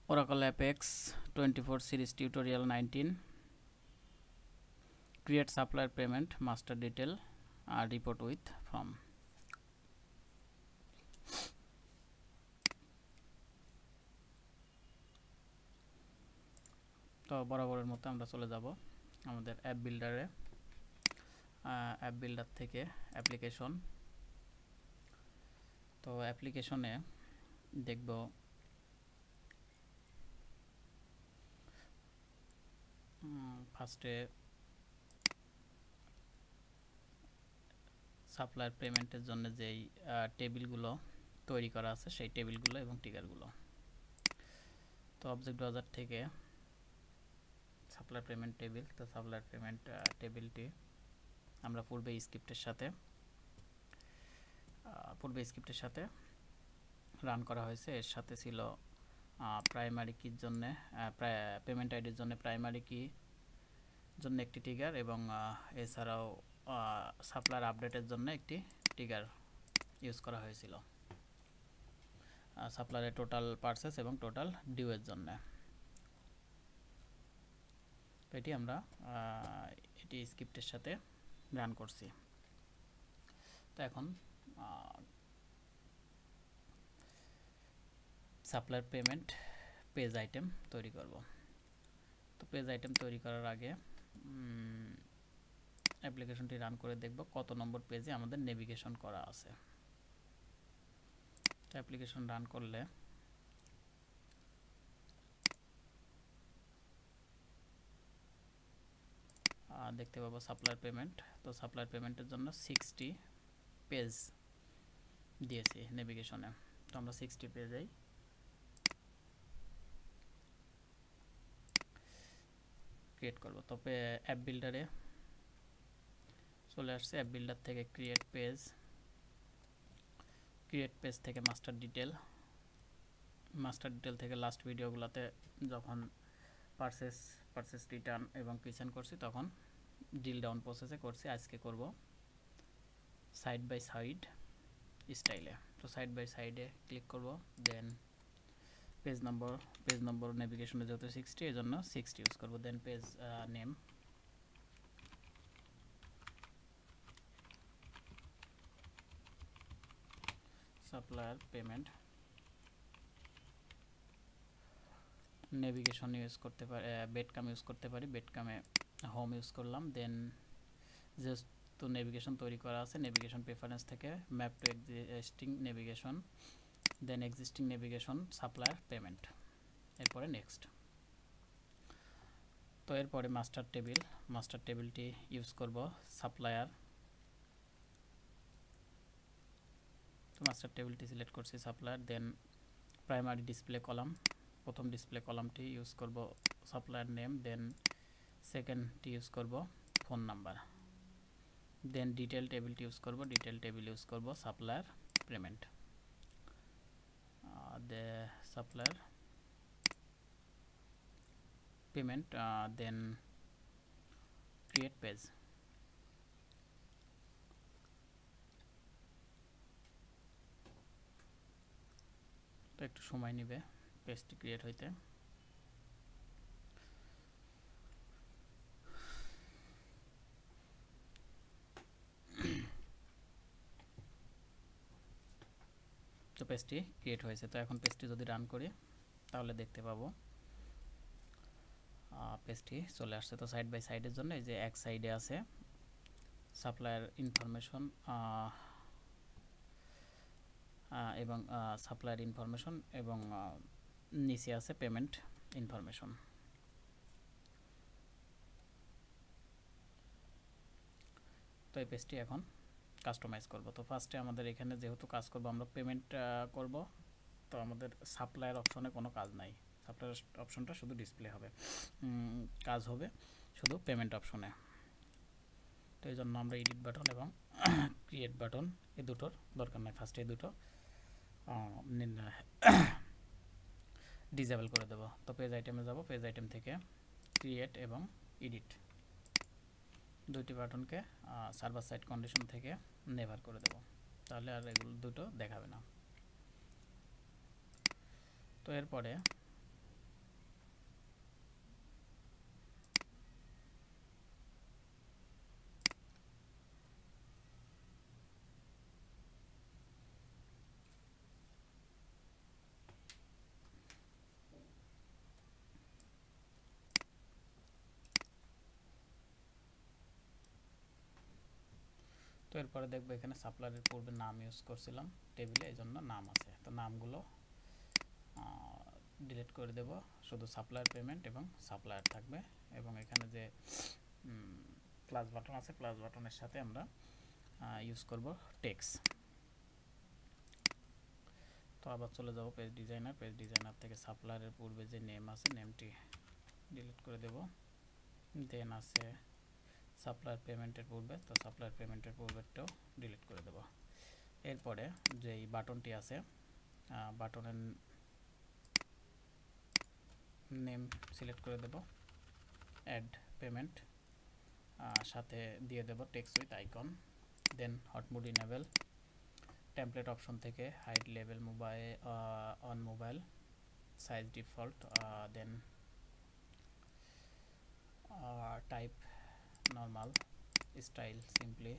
Oracle Apex 24 series tutorial 19. Create supplier payment master detail report with from. তো বরাবরের মতো আমরা চলে যাব আমাদের অ্যাপ বিল্ডারে। অ্যাপ বিল্ডার থেকে অ্যাপ্লিকেশন, তো অ্যাপ্লিকেশনে দেখব ফার্স্টে সাপ্লায়ার পেমেন্টের জন্য যেই টেবিলগুলো তৈরি করা আছে সেই টেবিলগুলো এবং ট্রিগারগুলো। তো অবজেক্ট ব্রাউজার থেকে সাপ্লায়ার পেমেন্ট টেবিল, তো সাপ্লায়ার পেমেন্ট টেবিলটি আমরা পূর্বে স্ক্রিপ্টের সাথে রান করা হয়েছে। এর সাথে ছিল প্রাইমারি কির জন্য পেমেন্ট আইডির জন্য প্রাইমারি কি জন্য একটি ট্রিগার এবং এছাড়াও সাপ্লায়ার আপডেটের জন্য একটি ট্রিগার ইউজ করা হয়েছিল সাপ্লায়ারের টোটাল পারচেস এবং টোটাল ডিউ এর জন্য। তো এটি আমরা এটি স্ক্রিপ্টের সাথে রান করছি। তো এখন সাপ্লায়ার পেমেন্ট পেজ আইটেম তৈরি করব। তো পেজ আইটেম তৈরি করার আগে অ্যাপ্লিকেশনটি রান করে দেখব কত নম্বর পেজে আমাদের নেভিগেশন করা আছে। তো অ্যাপ্লিকেশন রান করলে দেখতে পাবো সাপ্লায়ার পেমেন্ট। তো সাপ্লায়ার পেমেন্টের জন্য 60 পেজ দিয়েছি নেভিগেশনে। তো আমরা 60 পেজেই ক্রিয়েট করব। তবে অ্যাপ বিল্ডারে চলে আসছে, অ্যাপ বিল্ডার থেকে ক্রিয়েট পেজ থেকে মাস্টার ডিটেল থেকে লাস্ট ভিডিওগুলোতে যখন পারচেস রিটার্ন এবং কিচেন করছি তখন ডিল ডাউন প্রসেসে করছি। আজকে করব সাইড বাই সাইড স্টাইলে। তো সাইড বাই সাইডে ক্লিক করব, দেন পেজ নম্বর নেভিগেশনে যেহেতু 60 এর জন্য 60 ইউজ করব। Then page name, supplier payment navigation use করতে পারি, বেডকাম ইউজ করতে পারি, বেডকামে হোম ইউজ করলাম। দেন যেহেতু নেভিগেশন তৈরি করা আছে, নেভিগেশন প্রেফারেন্স থেকে map to existing navigation, then existing navigation supplier payment, এরপরে নেক্সট। তো এরপরে মাস্টার টেবিলটি ইউজ করব সাপ্লায়ার। তো মাস্টার টেবিলটি সিলেক্ট করছি সাপ্লায়ার। দেন প্রাইমারি ডিসপ্লে কলাম, প্রথম ডিসপ্লে কলামটি ইউজ করব সাপ্লায়ার নেম, দেন সেকেন্ডটি ইউজ করব ফোন নাম্বার, দেন ডিটেল টেবিলটি ইউজ করব সাপ্লায়ার পেমেন্ট, সাপ্লায়ার পেমেন্ট, দেন ক্রিয়েট পেজ। তো একটু সময় নেবে পেজটি ক্রিয়েট হইতে। তো পেজটি ক্রিয়েট হয়েছে। তো এখন পেজটি যদি রান করি তাহলে দেখতে পাবো পেজটি চলে আসছে। তো সাইড বাই সাইডের জন্য এই যে এক সাইডে আছে সাপ্লায়ার ইনফরমেশন এবং সাপ্লায়ার ইনফরমেশন এবং নিচে আছে পেমেন্ট ইনফরমেশন। তো এই পেজটি এখন কাস্টমাইজ করব। তো ফার্স্টে আমাদের এখানে যেহেতু কাজ করব আমরা পেমেন্ট করব, তো আমাদের সাপ্লায়ার অপশনে কোনো কাজ নাই, সাপ্লায়ার অপশনটা শুধু ডিসপ্লে হবে, কাজ হবে শুধু পেমেন্ট অপশনে। তো এই জন্য আমরা এডিট বাটন এবং ক্রিয়েট বাটন এই দুটোর দরকার নাই, ফার্স্টে এই দুটো ডিসেবল করে দেব। তো পেজ আইটেমে যাব, পেজ আইটেম থেকে ক্রিয়েট এবং এডিট দুইটি বাটনকে সার্ভার সাইড কন্ডিশন থেকে নেভার করে দেব, তাহলে আর এগুলো দুটো দেখাবে না। তো এরপরে এরপরে দেখবো এখানে সাপ্লায়ারের পূর্বে নাম ইউজ করছিলাম টেবিলে, এই জন্য নাম আছে। তো নামগুলো ডিলিট করে দেব, শুধু সাপ্লায়ার পেমেন্ট এবং সাপ্লায়ার থাকবে। এবং এখানে যে প্লাস বাটন আছে, প্লাস বাটনের সাথে আমরা ইউজ করব টেক্স। তো আবার চলে যাব পেজ ডিজাইনার। পেজ ডিজাইনার থেকে সাপ্লায়ারের পূর্বে যে নেম আছে, নেমটি ডিলিট করে দেব। দেন আছে সাপ্লায়ার পেমেন্টের পূর্বে, তো সাপ্লায়ার পেমেন্টের পূর্বেরটাও ডিলিট করে দেব। এরপরে যেই বাটনটি আছে, বাটনের নেম সিলেক্ট করে দেব, অ্যাড পেমেন্ট, সাথে দিয়ে দেব text with icon. Then hot mode enable, template option থেকে হাইড লেভেল mobile on mobile, size default, then type normal, style simply,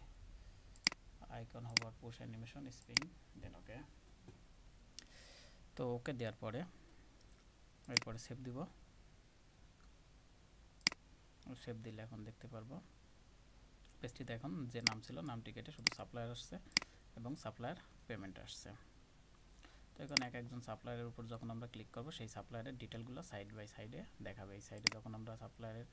icon hover, push animation, spin, then okay. তো okay দেওয়ার পরে এরপরে সেভ দিব। সেভ দিলে এখন দেখতে পারবো পেজটিতে এখন যে নাম ছিল নামটি কেটে শুধু সাপ্লায়ার আসছে এবং সাপ্লায়ার পেমেন্ট আসছে। তো এখন এক একজন সাপ্লায়ারের উপর যখন আমরা ক্লিক করব, সেই সাপ্লায়ারের ডিটেলগুলো সাইড বাই সাইডে দেখাবে। এই সাইডে যখন আমরা সাপ্লায়ারের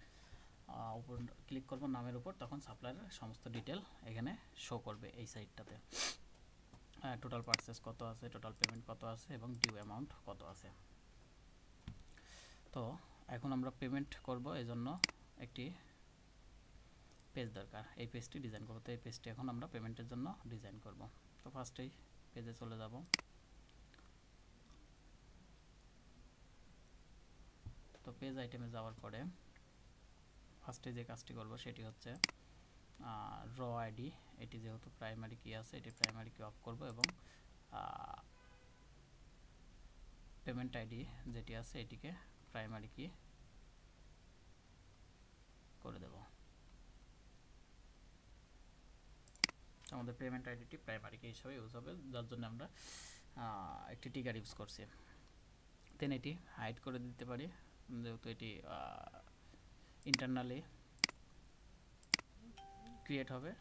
উপর ক্লিক করব নামের উপর, তখন সাপ্লায়ারের সমস্ত ডিটেল এখানে শো করবে এই সাইডটাতে। টোটাল পারচেস কত আছে, টোটাল পেমেন্ট কত আছে এবং ডিউ অ্যামাউন্ট কত আছে। তো এখন আমরা পেমেন্ট করব, এজন্য একটি পেজ দরকার। এই পেজটি ডিজাইন করব। তো এই পেজটি এখন আমরা পেমেন্টের জন্য ডিজাইন করব। তো ফার্স্টেই পেজে চলে যাব। তো পেজ আইটেমে যাওয়ার পরে ফার্স্টে যে কাজটি করব সেটি হচ্ছে র আইডি, এটি যেহেতু প্রাইমারি কি আছে, এটি প্রাইমারি কি অফ করব এবং পেমেন্ট আইডি যেটি আছে এটিকে প্রাইমারি কি করে দেব। আমাদের পেমেন্ট আইডিটি প্রাইমারি কি হিসাবে ইউজ হবে, যার জন্য আমরা একটি ট্রিগার ইউজ করছি। দেন এটি হাইড করে দিতে পারি, যেহেতু এটি ইন্টারনালি ক্রিয়েট হবে,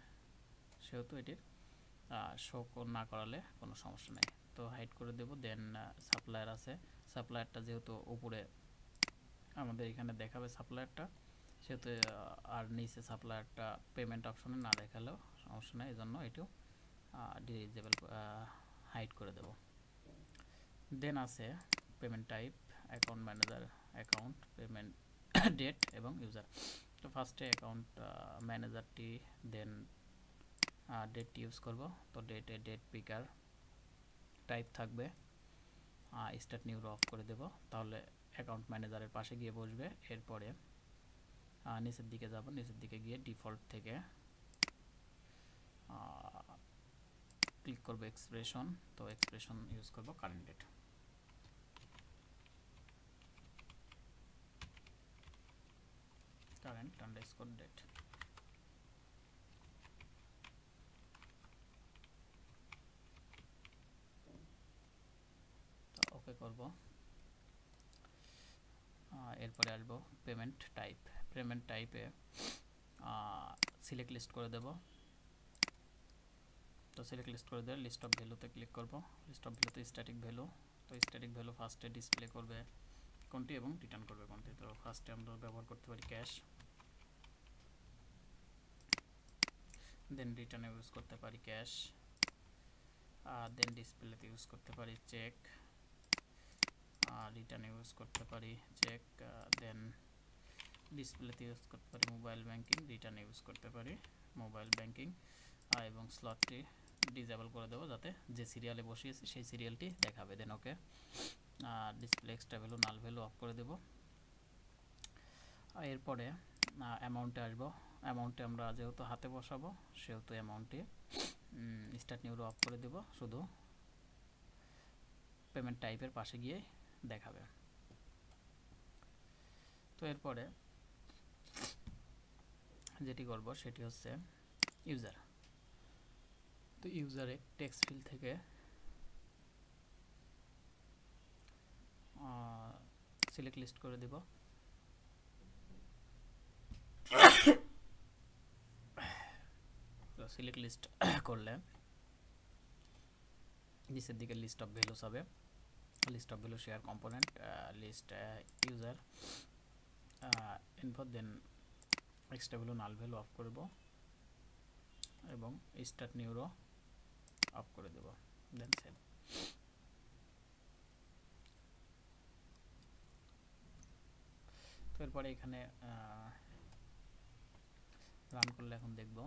সেহেতু এটির শো না করালে কোনো সমস্যা নেই। তো হাইড করে দেব। দেন সাপ্লায়ার আছে, সাপ্লায়ারটা যেহেতু উপরে আমাদের এখানে দেখাবে সাপ্লায়ারটা, সেহেতু আর নিচে সাপ্লায়ারটা পেমেন্ট অপশনে না দেখালেও সমস্যা নেই, এই জন্য এটিও ডিজেবল হাইড করে দেব। দেন আছে payment type, account manager, account, payment date এবং ইউজার। তো ফার্স্টে অ্যাকাউন্ট ম্যানেজারটি, দেন ডেটটি ইউজ করব। তো ডেটে ডেট পিকার, টাইপ থাকবে স্টার্ট নিউ অফ করে দেব, তাহলে অ্যাকাউন্ট ম্যানেজারের পাশে গিয়ে বসবে। এরপরে নিচের দিকে যাব, নিচের দিকে গিয়ে ডিফল্ট থেকে ক্লিক করব এক্সপ্রেশন। তো এক্সপ্রেশন ইউজ করব current date. Current underscore date. Okay করব। এরপরে আসবো পেমেন্ট টাইপ। পেমেন্ট টাইপে সিলেক্ট লিস্ট করে দেব। তো সিলেক্ট লিস্ট করে দেওয়ার লিস্ট অফ ভ্যালুতে ক্লিক করব। লিস্ট অফ ভ্যালুতে স্ট্যাটিক ভ্যালু। তো স্ট্যাটিক ভ্যালু ফার্স্টে ডিসপ্লে করবে কোনটি এবং রিটার্ন করবে কোনটি। তো ফার্স্টে আমরা ব্যবহার করতে পারি ক্যাশ, দেন রিটার্নে ইউজ করতে পারি ক্যাশ, দেন ডিসপ্লেতে ইউজ করতে পারি চেক, রিটার্ন ইউজ করতে পারি চেক, দেন ডিসপ্লেতে ইউজ করতে পারি মোবাইল ব্যাংকিং, রিটার্ন ইউজ করতে পারি মোবাইল ব্যাংকিং, এবং স্লটটি ডিসেবল করে দেবো যাতে যে সিরিয়ালে বসিয়েছি সেই সিরিয়ালটি দেখাবে। Then okay. Display extra value, null value off করে দেব। এরপরে অ্যামাউন্টে আসবো। অ্যামাউন্টে আমরা যেহেতু হাতে বসাবো, সেহেতু অ্যামাউন্টে স্টার্ট নিউ অফ করে দেব, শুধু পেমেন্ট টাইপের পাশে গিয়ে দেখাবে। তো এরপরে যেটি করব সেটি হচ্ছে ইউজার। তো ইউজারে টেক্সট ফিল্ড থেকে সিলেক্ট লিস্ট করে দেব। সিলেক্ট লিস্ট করলে নিচের দিকে লিস্ট অফ ভ্যালুস হবে, list of value share component list user info, then extra value null value off করব এবং স্টার্ট নিউরো অফ করে দেব, দেন সেভ। তো এরপরে এখানে রান করলে এখন দেখব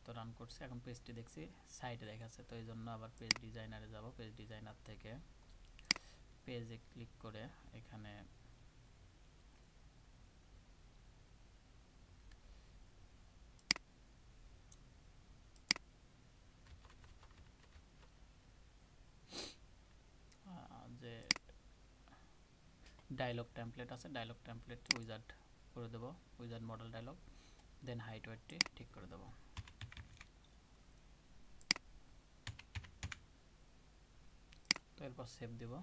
তো রান করছে। এখন পেজটি দেখছি সাইটে দেখাচ্ছে, তো এই জন্য আবার পেজ ডিজাইনারে যাব। পেজ ডিজাইনার থেকে পেজে ক্লিক করে এখানে যে ডায়লগ টেমপ্লেট আছে, ডায়লগ টেমপ্লেট উইজার্ড করে দেব, উইজার্ড মডেল ডায়লগ, দেন হাইট ওয়েটটি ঠিক করে দেব। তো এরপর সেভ দেব।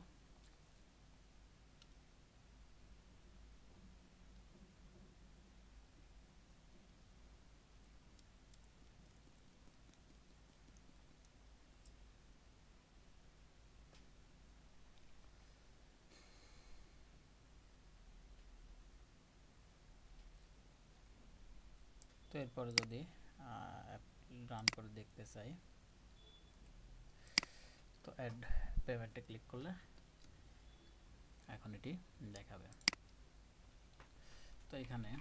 তো এরপরে যদি রান করে দেখতে চাই, তো অ্যাড পেমেন্টে ক্লিক করলে এখন এটি দেখাবে। তো এখানে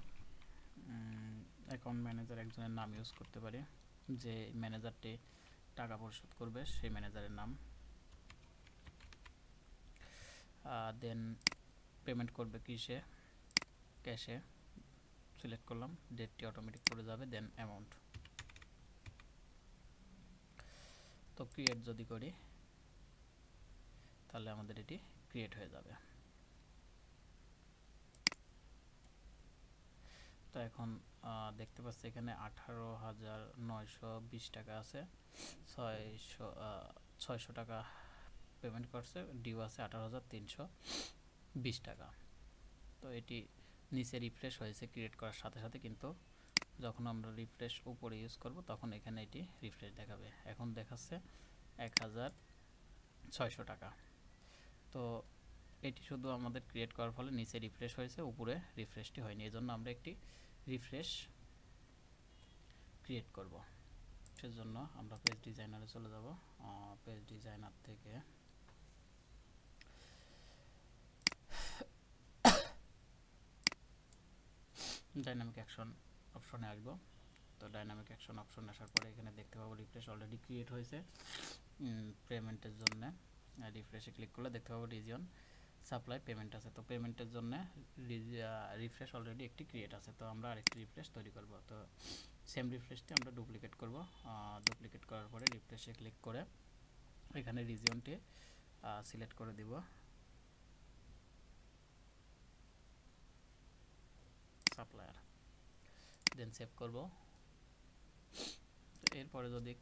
অ্যাকাউন্ট ম্যানেজার একজনের নাম ইউজ করতে পারি, যে ম্যানেজারটি টাকা পরিশোধ করবে সেই ম্যানেজারের নাম, দেন পেমেন্ট করবে কিসে, ক্যাশে সিলেক্ট করলাম, ডেটটি অটোমেটিক করে যাবে, দেন অ্যামাউন্ট। তো ক্রিয়েট যদি করি তাহলে আমাদের এটি ক্রিয়েট হয়ে যাবে। তো এখন দেখতে পাচ্ছি এখানে 18,920 টাকা আছে, 600 টাকা পেমেন্ট করছে, ডিউ আছে 18,320 টাকা। তো এটি নিচে রিফ্রেশ হয়েছে ক্রিয়েট করার সাথে সাথে, কিন্তু যখন আমরা রিফ্রেশ উপরে ইউজ করব তখন এখানে এটি রিফ্রেশ দেখাবে। এখন দেখাচ্ছে 1,600 টাকা। তো এটি শুধু আমাদের ক্রিয়েট করার ফলে নিচে রিফ্রেশ হয়েছে, উপরে রিফ্রেশটি হয়নি, এজন্য আমরা একটি রিফ্রেশ ক্রিয়েট করব। সেজন্য আমরা পেজ ডিজাইনারে চলে যাব, পেজ ডিজাইনার থেকে ডাইনামিক অ্যাকশন অপশনে আসবো। তো ডাইনামিক অ্যাকশন অপশনে আসার পরে এখানে দেখতে পাবো রিফ্রেশ অলরেডি ক্রিয়েট হয়েছে পেমেন্টের জন্য। রিফ্রেশে ক্লিক করলে দেখতে পাবো রিজিয়ন সাপ্লাই পেমেন্ট আছে। তো পেমেন্টের জন্য রিফ্রেশ অলরেডি একটি ক্রিয়েট আছে, তো আমরা আরেকটি রিফ্রেশ তৈরি করব। তো সেম রিফ্রেশটি আমরা ডুপ্লিকেট করব। ডুপ্লিকেট করার পরে রিফ্রেশে ক্লিক করে এখানে রিজিয়নটি সিলেক্ট করে দিব, সাপ্লায়ার, দেন সেভ করব। এরপরে যদি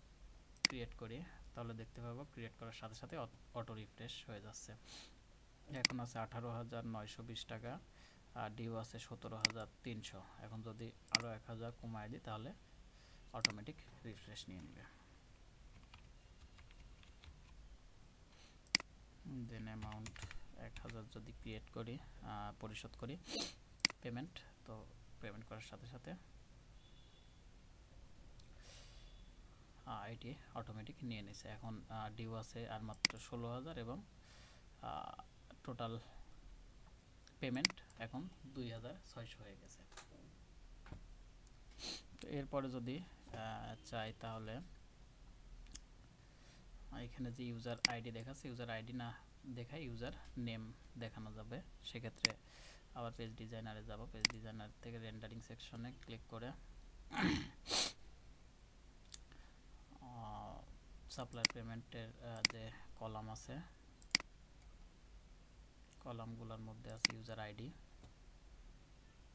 ক্রিয়েট করি তাহলে দেখতে পাবো ক্রিয়েট করার সাথে সাথে অটো রিফ্রেশ হয়ে যাচ্ছে। এখন আছে 18,920 টাকা, আর ডিউ আছে 17,300। এখন যদি আরও 1,000 কমায় দিই তাহলে অটোমেটিক রিফ্রেশ নিয়ে নেবে। দেন অ্যামাউন্ট 1,000 যদি ক্রিয়েট করি, পরিশোধ করি পেমেন্ট, তো পেমেন্ট করার সাথে সাথে এটি অটোমেটিক নিয়ে নিছে। এখন ডিউ আছে আর মাত্র 16,000 এবং টোটাল পেমেন্ট এখন 2,600 হয়ে গেছে। তো এরপরে যদি চাই তাহলে এখানে যে ইউজার আইডি দেখাচ্ছে, ইউজার আইডি না দেখায় ইউজার নেম দেখানো যাবে। সেক্ষেত্রে আবার পেজ ডিজাইনারে যাব, পেজ ডিজাইনার থেকে রেন্ডারিং সেকশনে ক্লিক করে সাপ্লাই পেমেন্টের যে কলাম আছে, কলামগুলোর মধ্যে আছে ইউজার আইডি।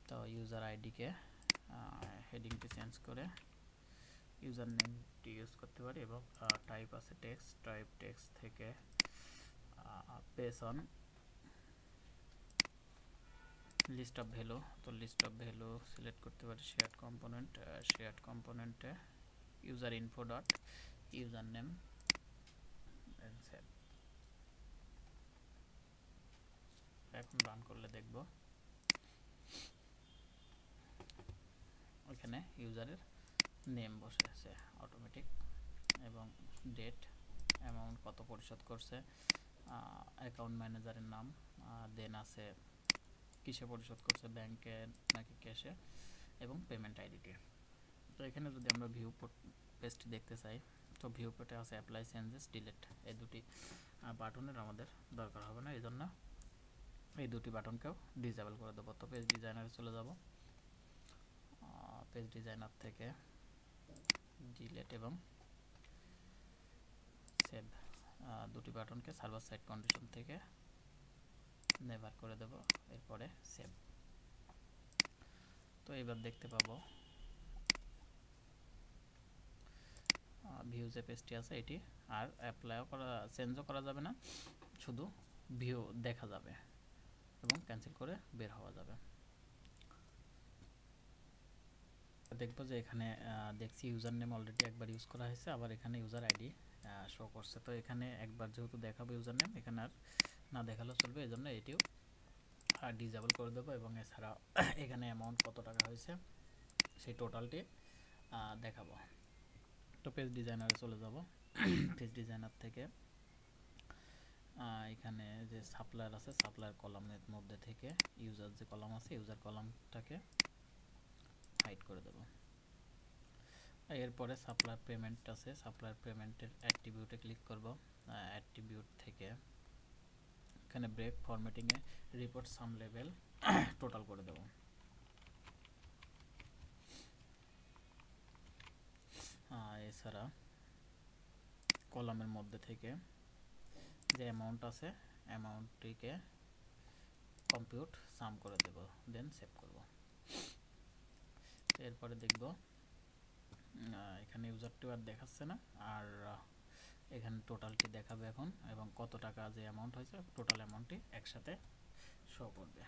তো ইউজার আইডিকে হেডিংটি চেঞ্জ করে ইউজার নেমটি ইউজ করতে পারি, এবং টাইপ আছে টেক্সট, টাইপ টেক্সট থেকে page on list of value, তো লিস্ট অফ ভ্যালু সিলেক্ট করতে পারি শেয়ার্ড কম্পোনেন্টে user info dot user name and save. এখন রান করলে দেখব ওখানে ইউজারের নেম বসে আছে অটোমেটিক, এবং ডেট, অ্যামাউন্ট কত পরিশোধ করছে, অ্যাকাউন্ট ম্যানেজারের নাম, দেন আছে কিসে পরিশোধ করছে, ব্যাংকে নাকি ক্যাশে, এবং পেমেন্ট আইডিটি। তো এখানে যদি আমরা ভিউ পেজটি দেখতে চাই, তো ভিউ পেজে আছে অ্যাপ্লাই চেঞ্জেস ডিলিট, এই দুটি বাটনের আমাদের দরকার হবে না, এই জন্য এই দুটি বাটনকেও ডিসেবল করে দেবো। তো পেজ ডিজাইনারে চলে যাব, পেজ ডিজাইনার থেকে ডিলিট এবং সেভ দুটি বাটনকে সার্ভার সাইড কন্ডিশন থেকে নেভার করে দেব, এরপরে সেভ। তো এবার দেখতে পাবো ভিউ যে পেজটি আছে এটি আর অ্যাপ্লাইও করা, চেঞ্জও করা যাবে না, শুধু ভিউ দেখা যাবে এবং ক্যান্সেল করে বের হওয়া যাবে। দেখবো যে এখানে দেখছি ইউজার নেম অলরেডি একবার ইউজ করা হয়েছে, আবার এখানে ইউজার আইডি শো করছে। তো এখানে একবার যেহেতু দেখাবো ইউজার নেম, এখানে আর না দেখালেও চলবে, এই জন্য এটিও ডিসেবল করে দেবো। এবং এছাড়া এখানে অ্যামাউন্ট কত টাকা হয়েছে সেই টোটালটি দেখাবো। তো পেজ ডিজাইনারে চলে যাব, পেজ ডিজাইনার থেকে এখানে যে সাপ্লায়ার আছে, সাপ্লায়ার কলামের মধ্যে থেকে ইউজার যে কলাম আছে, ইউজার কলামটাকে হাইড করে দেব। এরপরে সাপ্লায়ার পেমেন্ট আছে, সাপ্লায়ার পেমেন্টের অ্যাট্রিবিউটে ক্লিক করব, অ্যাট্রিবিউট থেকে এখানে ব্রেক ফরম্যাটিংয়ে রিপোর্ট সাম লেভেল টোটাল করে দেব। এছাড়া কলামের মধ্যে থেকে যে অ্যামাউন্ট আছে অ্যামাউন্টটিকে কম্পিউট সাম করে দেব, দেন সেভ করব। এরপরে দেখব এখানে ইউজারটি আর দেখাচ্ছে না, আর এখানে টোটালটি দেখাবে এখন, এবং কত টাকা যে অ্যামাউন্ট হয়েছে টোটাল অ্যামাউন্টটি একসাথে শো করবে।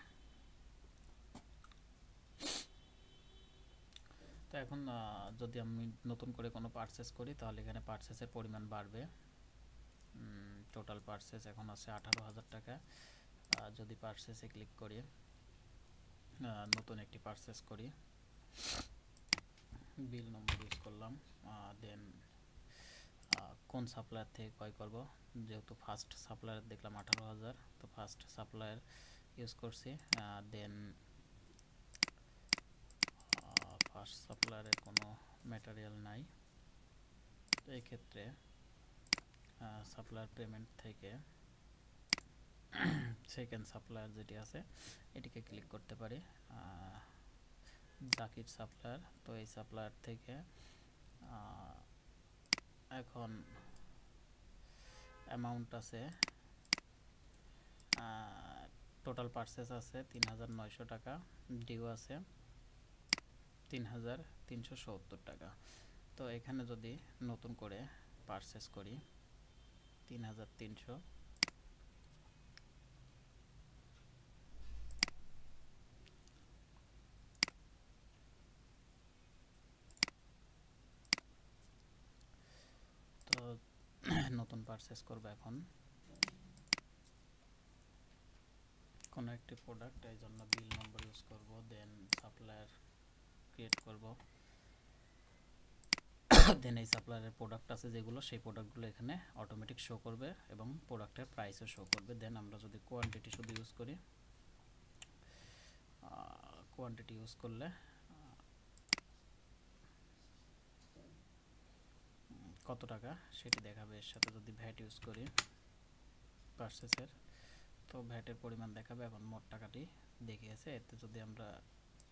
তো এখন যদি আমি নতুন করে কোনো পারচেস করি, তাহলে এখানে পারচেসের পরিমাণ বাড়বে। টোটাল পারচেস এখন আছে 18,000 টাকা। যদি পারচেসে ক্লিক করি, নতুন একটি পারচেস করি, বিল নম্বর ইউজ করলাম, দেন কোন সাপ্লায়ার থেকে ক্রয় করব, যেহেতু ফার্স্ট সাপ্লায়ার দেখলাম 18,000, তো ফার্স্ট সাপ্লায়ার ইউজ করছি। দেন ফার্স্ট সাপ্লায়ারের কোনো ম্যাটেরিয়াল নাই, তো এই ক্ষেত্রে সাপ্লায়ার পেমেন্ট থেকে সেকেন্ড সাপ্লায়ার যেটি আছে এটিকে ক্লিক করতে পারি, জাকির সাপ্লায়ার। তো এই সাপ্লায়ার থেকে এখন অ্যামাউন্ট আছে, টোটাল পারচেস আছে 3,900 টাকা, ডিউ আছে 3,370 টাকা। তো এখানে যদি নতুন করে পারচেস করি 3,300, তো নতুন পারচেস করব এখন কোনো একটি প্রোডাক্ট, এই জন্য বিল নম্বর ইউজ করব, দেন সাপ্লায়ার ক্রিয়েট করব, দেন এই সাপ্লায়ারের প্রোডাক্ট আছে যেগুলো, সেই প্রোডাক্টগুলো এখানে অটোমেটিক শো করবে এবং প্রোডাক্টের প্রাইসও শো করবে। দেন আমরা যদি কোয়ান্টিটি শুধু ইউজ করি, কোয়ান্টিটি ইউজ করলে কত টাকা সেটি দেখাবে। এর সাথে যদি ভ্যাট ইউজ করি পারচেসের, তো ভ্যাটের পরিমাণ দেখাবে। এখন মোট টাকাটি দেখিয়েছে, এতে যদি আমরা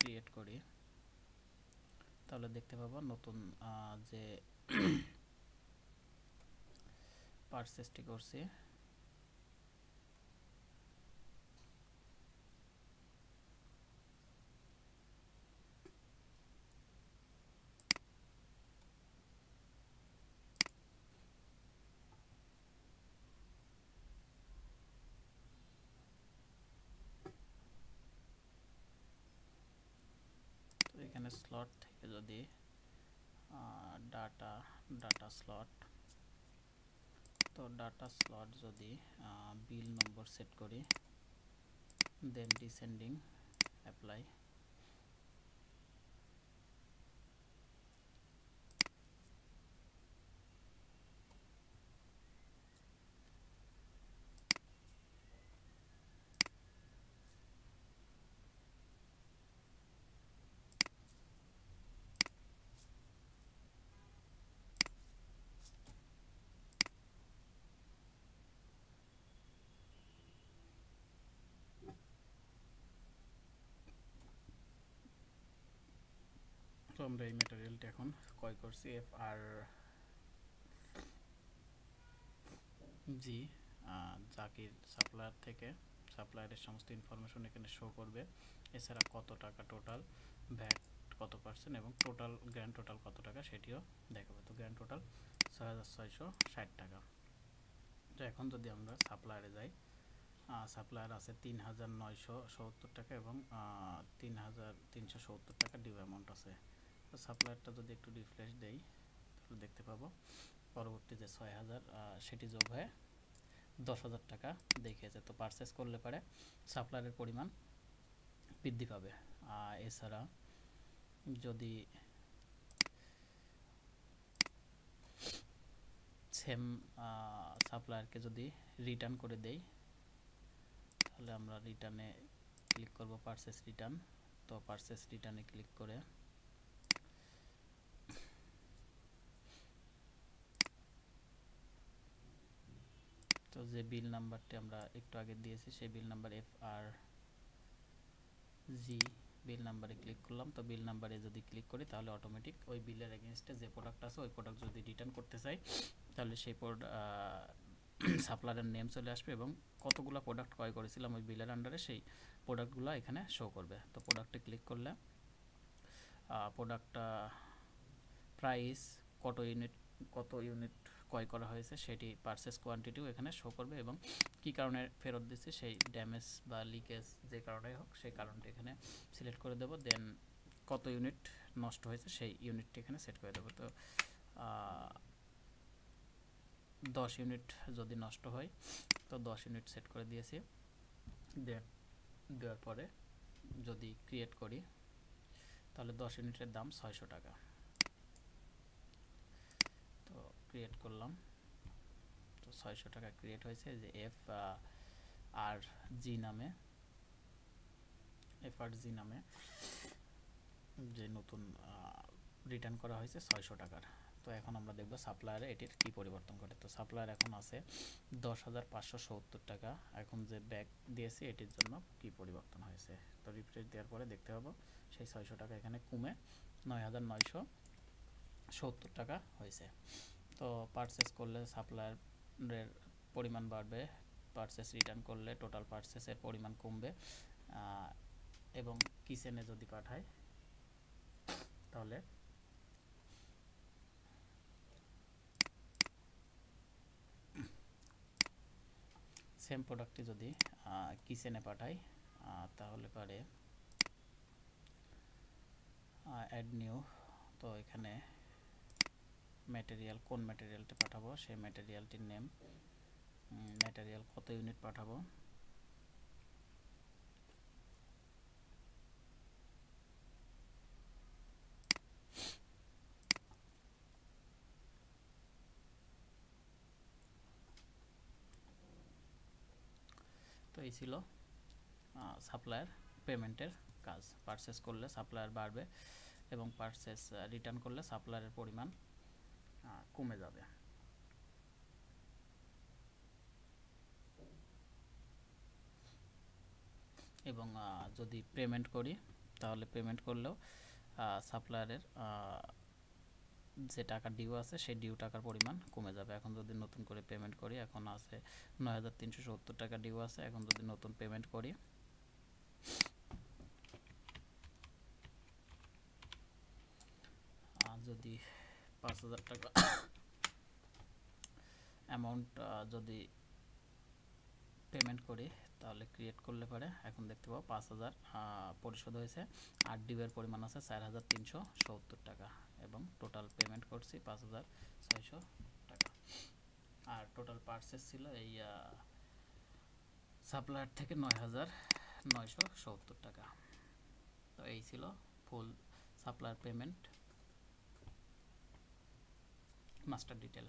ক্রিয়েট করি তাহলে দেখতে পাবো নতুন যে পারচেসটি করছি এখানে স্লট থেকে যদি ডাটা স্লট, তো ডাটা স্লট যদি বিল নম্বর সেট করি, দেন ডিসেন্ডিং অ্যাপ্লাই, তো আমরা এই ম্যাটেরিয়ালটা এখন ক্রয় করছি FRG জাকির সাপ্লায়ার থেকে। সাপ্লায়ারের সমস্ত ইনফরমেশন এখানে শো করবে, এছাড়া কত টাকা টোটাল, ভ্যাট কত পার্সেন্ট এবং টোটাল গ্র্যান্ড টোটাল কত টাকা সেটিও দেখাবে। তো গ্র্যান্ড টোটাল ৬৬৬০ টাকা। তো এখন যদি আমরা সাপ্লায়ারে যাই, সাপ্লায়ার আছে ৩৯৭০ টাকা এবং ৩৩৭০ টাকা ডিউ অ্যামাউন্ট আছে। তো সাপ্লায়ারটা যদি একটু রিফ্রেশ দেই তাহলে দেখতে পাবো পরবর্তী যে ৬০০০ সেটি যোগ হয়ে ১০,০০০ টাকা দেখিয়েছে। তো পারচেস করলে পারে সাপ্লায়ারের পরিমাণ বৃদ্ধি পাবে। এছাড়া যদি সেম সাপ্লায়ারকে যদি রিটার্ন করে দেই, তাহলে আমরা রিটার্নে ক্লিক করব, পারচেস রিটার্ন। তো পারচেস রিটার্নে ক্লিক করে তো যে বিল নাম্বারটি আমরা একটু আগে দিয়েছি সেই বিল নাম্বার FRG বিল নাম্বারে ক্লিক করলাম। তো বিল নাম্বারে যদি ক্লিক করি তাহলে অটোমেটিক ওই বিলের এগেনস্টে যে প্রোডাক্ট আছে ওই প্রোডাক্ট যদি রিটার্ন করতে চাই তাহলে সেই সাপ্লায়ারের নেম চলে আসবে এবং কতগুলো প্রোডাক্ট ক্রয় করেছিলাম ওই বিলের আন্ডারে সেই প্রোডাক্টগুলো এখানে শো করবে। তো প্রোডাক্টে ক্লিক করলে প্রোডাক্টটা প্রাইস, কত ইউনিট ক্রয় করা হয়েছে সেটি, পারচেস কোয়ান্টিটিও এখানে শো করবে এবং কী কারণে ফেরত দিচ্ছে সেই ড্যামেজ বা লিকেজ যে কারণে হোক সেই কারণটি এখানে সিলেক্ট করে দেবো। দেন কত ইউনিট নষ্ট হয়েছে সেই ইউনিটটি এখানে সেট করে দেবো। তো 10 ইউনিট যদি নষ্ট হয় তো 10 ইউনিট সেট করে দিয়েছি। দেওয়ার পরে যদি ক্রিয়েট করি তাহলে 10 ইউনিটের দাম ৬০০ টাকা। তো ক্রিয়েট করলাম, তো ৬০০ টাকা ক্রিয়েট হয়েছে। যে FRG নামে যে নতুন রিটার্ন করা হয়েছে ৬০০ টাকার। তো এখন আমরা দেখব সাপ্লায়ারে এটির কী পরিবর্তন ঘটে। তো সাপ্লায়ার এখন আছে ১০,৫৭০ টাকা। এখন যে ব্যাক দিয়েছি এটির জন্য কী পরিবর্তন হয়েছে। তো রিফ্রেশ দেওয়ার পরে দেখতে পাবো সেই ৬০০ টাকা এখানে কমে ৯,৯৭০ টাকা হয়েছে। তো পারচেস করলে সাপ্লায়ারের পরিমাণ বাড়বে, পারচেস রিটার্ন করলে টোটাল পারচেসের পরিমাণ কমবে। এবং কিচেনে যদি পাঠায় তাহলে সেম প্রোডাক্টটি যদি কিচেনে পাঠাই তাহলে পারে অ্যাড নিউ। তো এখানে ম্যাটেরিয়াল, কোন ম্যাটেরিয়ালটি পাঠাবো সেই ম্যাটেরিয়ালটির নেম, ম্যাটেরিয়াল কত ইউনিট পাঠাবো, তো এই ছিল সাপ্লায়ার পেমেন্টের কাজ। পারচেস করলে সাপ্লায়ার বাড়বে এবং পারচেস রিটার্ন করলে সাপ্লায়ারের পরিমাণ কমে যাবে। এবং যদি পেমেন্ট করি তাহলে পেমেন্ট করলেও সাপ্লায়ারের যে টাকা ডিউ আছে সেই ডিউ টাকার পরিমাণ কমে যাবে। এখন যদি নতুন করে পেমেন্ট করি, এখন আছে ৯,৩৭০ টাকা ডিউ আছে। এখন যদি নতুন পেমেন্ট করি যদি ৫,০০০ টাকা অ্যামাউন্ট যদি পেমেন্ট করি তাহলে ক্রিয়েট করলে পরে এখন দেখতে পাবো 5,000 পরিশোধ হয়েছে, আর ডিউয়ের পরিমাণ আছে 4,370 টাকা এবং টোটাল পেমেন্ট করছি 5,600 টাকা। আর টোটাল পারচেস ছিল এই সাপ্লায়ার থেকে 9,970 টাকা। তো এই ছিল ফুল সাপ্লায়ার পেমেন্ট মাস্টার ডিটেল।